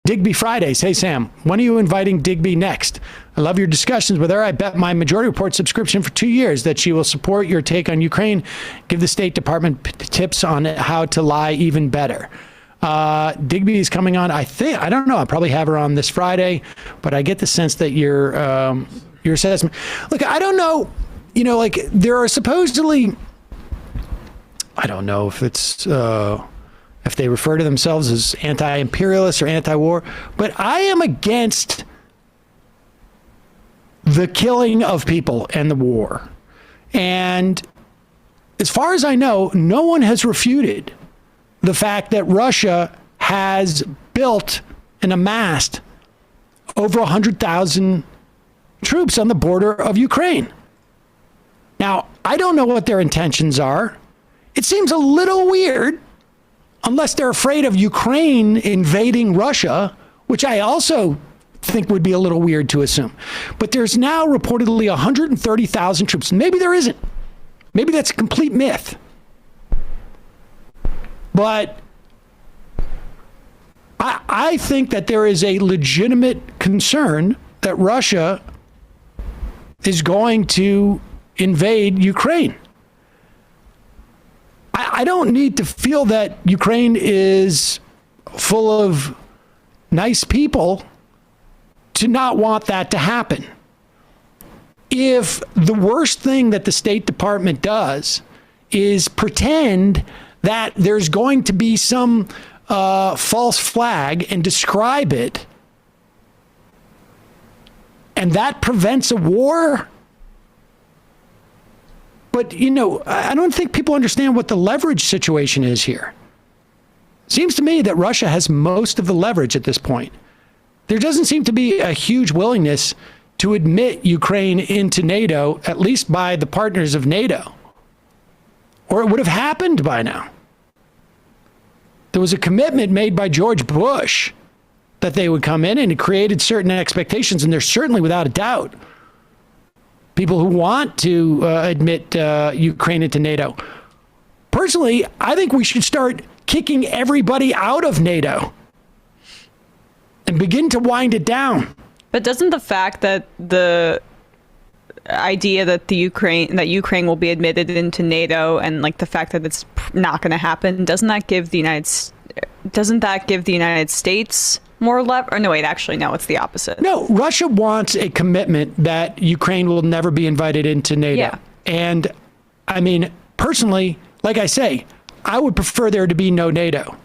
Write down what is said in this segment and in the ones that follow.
Digby Fridays. Hey, Sam, when are you inviting Digby next? I love your discussions with her. I bet my Majority Report subscription for 2 years that she will support your take on Ukraine, give the State Department tips on how to lie even better. Digby is coming on, I don't know, I'll probably have her on this Friday, but I get the sense that your assessment. Look, I don't know, like there are supposedly, I don't know if it's, if they refer to themselves as anti-imperialist or anti-war, but I am against the killing of people and the war. And as far as I know, no one has refuted the fact that Russia has built and amassed over 100,000 troops on the border of Ukraine. Now, I don't know what their intentions are. It seems a little weird, unless they're afraid of Ukraine invading Russia, which I also think would be a little weird to assume. But there's now reportedly 130,000 troops. Maybe there isn't. Maybe that's a complete myth. But I think that there is a legitimate concern that Russia is going to invade Ukraine. I don't need to feel that Ukraine is full of nice people to not want that to happen. If the worst thing that the State Department does is pretend that there's going to be some false flag and describe it, and that prevents a war. But, I don't think people understand what the leverage situation is here. Seems to me that Russia has most of the leverage at this point. There doesn't seem to be a huge willingness to admit Ukraine into NATO, at least by the partners of NATO. Or it would have happened by now. There was a commitment made by George Bush that they would come in, and it created certain expectations, and there's certainly, without a doubt, people who want to admit Ukraine into NATO. Personally, I think we should start kicking everybody out of NATO and begin to wind it down. But doesn't the fact that the idea that Ukraine will be admitted into NATO, and like the fact that it's not going to happen, doesn't that give the United States more leverage? Or no, wait, actually, no, it's the opposite. No, Russia wants a commitment that Ukraine will never be invited into NATO. Yeah. And I mean, personally, like I say, I would prefer there to be no NATO.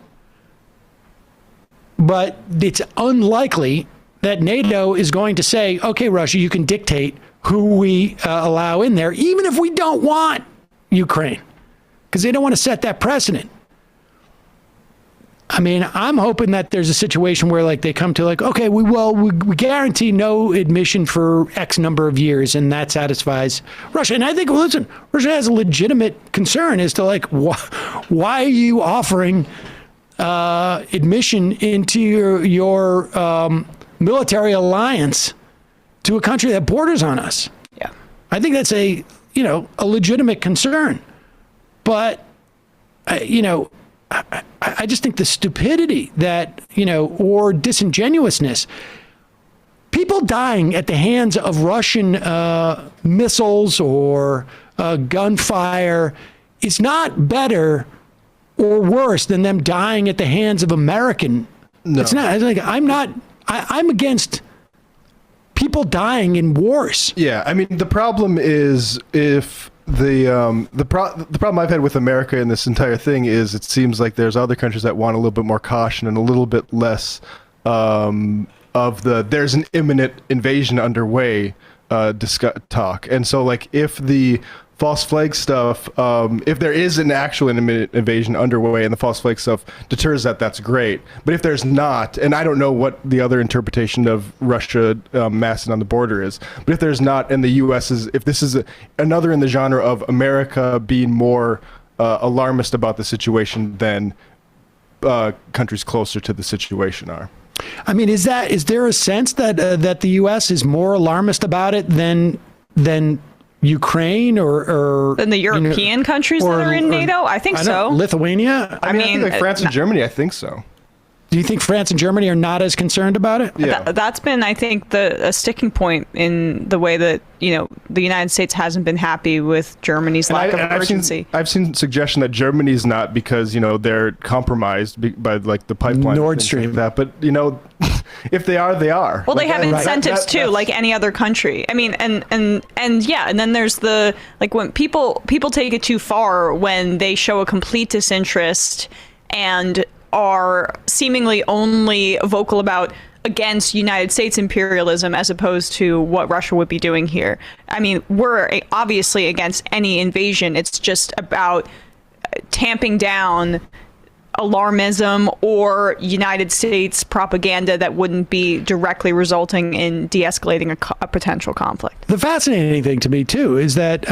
But it's unlikely that NATO is going to say, okay, Russia, you can dictate who we allow in there, even if we don't want Ukraine, because they don't want to set that precedent. I mean, I'm hoping that there's a situation where they come to okay, we guarantee no admission for X number of years, and that satisfies Russia. And I think, listen, Russia has a legitimate concern as to why are you offering admission into your military alliance to a country that borders on us? Yeah, I think that's a legitimate concern, but I just think the stupidity that, or disingenuousness, people dying at the hands of Russian missiles or gunfire is not better or worse than them dying at the hands of American. No. It's not. I'm against people dying in wars. Yeah, I mean, the problem is if the problem I've had with America in this entire thing is it seems like there's other countries that want a little bit more caution and a little bit less of there's an imminent invasion underway talk. And so if the false flag stuff, if there is an actual imminent invasion underway and the false flag stuff deters that, that's great. But if there's not, and I don't know what the other interpretation of Russia massing on the border is, but if there's not, and the U.S. if this is another in the genre of America being more alarmist about the situation than countries closer to the situation are. I mean, is there a sense that that the U.S. is more alarmist about it than Ukraine or than the European countries that are in NATO? I think so. Lithuania? I mean, I think France and Germany, I think so. Do you think France and Germany are not as concerned about it? Yeah. That's been, I think, a sticking point in the way that, the United States hasn't been happy with Germany's lack of urgency. I've seen suggestion that Germany's not because, they're compromised by like the pipeline. Nord Stream. Like that. But, if they are, they are. Well, they have Right. incentives too, like any other country. I mean, and then there's when people take it too far when they show a complete disinterest and are seemingly only vocal about against United States imperialism as opposed to what Russia would be doing here. I mean, we're obviously against any invasion. It's just about tamping down alarmism or United States propaganda that wouldn't be directly resulting in de-escalating a potential conflict. The fascinating thing to me, too, is that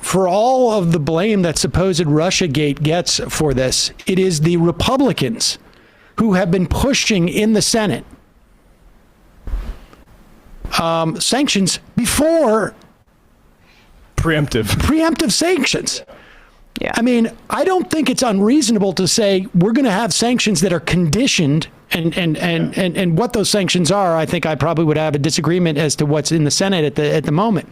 for all of the blame that supposed Russiagate gets for this, it is the Republicans who have been pushing in the Senate sanctions before preemptive sanctions. Yeah. I mean, I don't think it's unreasonable to say we're going to have sanctions that are conditioned, and what those sanctions are. I think I probably would have a disagreement as to what's in the Senate at the moment.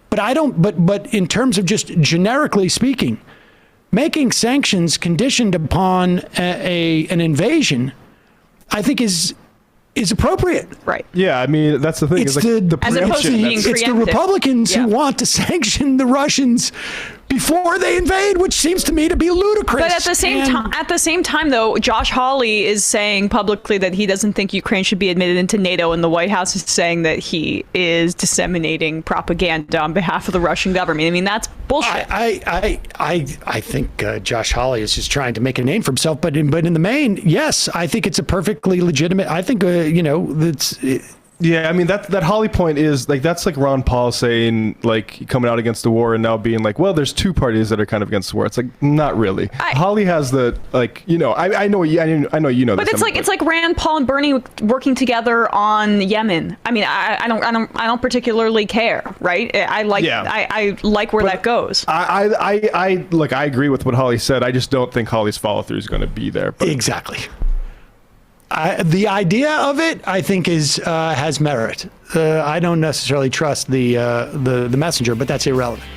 But I don't. But in terms of just generically speaking, making sanctions conditioned upon an invasion, I think is appropriate. Right. Yeah, I mean, that's the thing. It's Like the as opposed to being it's the preemptive. Republicans Yeah. who want to sanction the Russians before they invade, which seems to me to be ludicrous. But at the same time, though, Josh Hawley is saying publicly that he doesn't think Ukraine should be admitted into NATO, and the White House is saying that he is disseminating propaganda on behalf of the Russian government. I mean, that's bullshit. I think Josh Hawley is just trying to make a name for himself, but in the main, yes, I think it's a perfectly legitimate. I think Yeah, I mean that Holly point is like that's like Ron Paul saying like coming out against the war and now being like, well, there's two parties that are kind of against the war. It's like not really. Holly has the I know you know. But this, it's like Rand Paul and Bernie working together on Yemen. I mean, I don't particularly care, right? I like where that goes. I agree with what Holly said. I just don't think Holly's follow through is going to be there. But. Exactly. The idea of it, I think, has merit. I don't necessarily trust the messenger, but that's irrelevant.